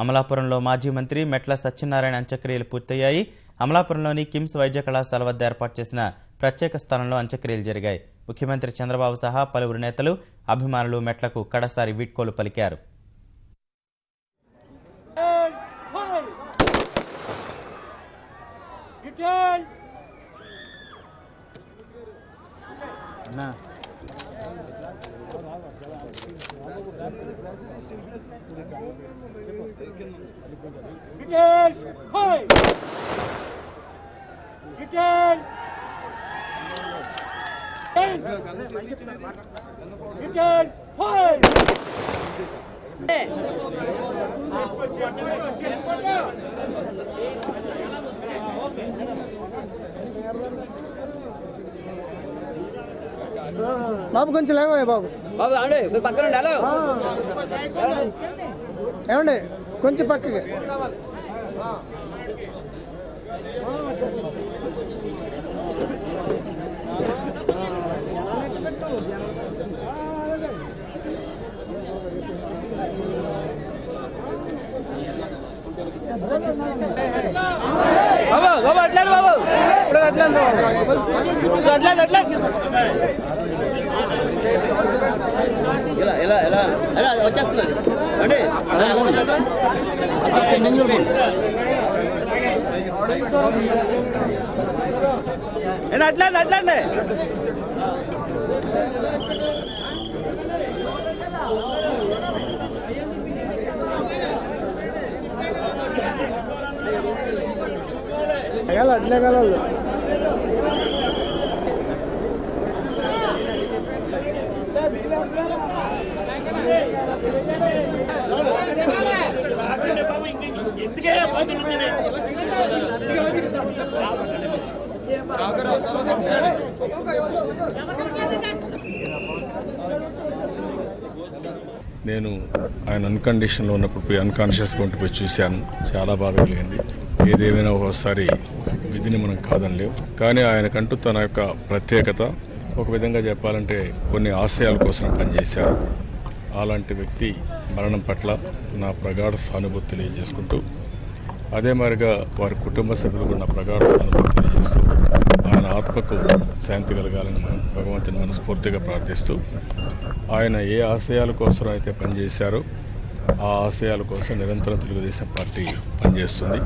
అమలాపురంలో మాజీ మంత్రి మెట్ల సత్యనారాయణ అంత్యక్రియలు పూర్తయ్యాయి. అమలాపురంలోని కిమ్స్ వైద్య కళాశాల వద్ద ఏర్పాటు చేసిన ప్రత్యేక స్థలంలో అంత్యక్రియలు జరిగాయి. ముఖ్యమంత్రి చంద్రబాబు సహా పలువురు నేతలు, అభిమానులు మెట్లకు కడసారి వీడ్కోలు పలికారు. బాబు కొంచెం లేవా బాబు పక్కన ఏమండి కొంచెం పక్కకి బాబు బాబు అట్లేదు బాబు ఇప్పుడు అట్లేదు ఇలా ఇలా ఇలా ఇలా వచ్చేస్తున్నది అంటే అట్లండి అట్లండి అట్లే కలవాలి. నేను ఆయన అన్కండిషన్లో ఉన్నప్పుడు అన్కాన్షియస్గా ఉండిపోయి చూశాను. చాలా బాధ కలిగింది. ఏదేమైనా ఒకసారి విధిని మనం కాదనలేవు. కానీ ఆయనకంటూ తన యొక్క ప్రత్యేకత, ఒక విధంగా చెప్పాలంటే కొన్ని ఆశయాల కోసం పనిచేశారు. అలాంటి వ్యక్తి మరణం పట్ల నా ప్రగాఢ సానుభూతి తెలియజేసుకుంటూ, అదే మాదిరిగా వారి కుటుంబ సభ్యులకు నా ప్రగాఢ సానుభూతి తెలియజేస్తూ, ఆయన ఆత్మకు శాంతి కలగాలని భగవంతుని మనస్ఫూర్తిగా ప్రార్థిస్తూ, ఆయన ఏ ఆశయాల కోసం అయితే పనిచేశారో ఆ ఆశయాల కోసం నిరంతరం తెలుగుదేశం పార్టీ పనిచేస్తుంది.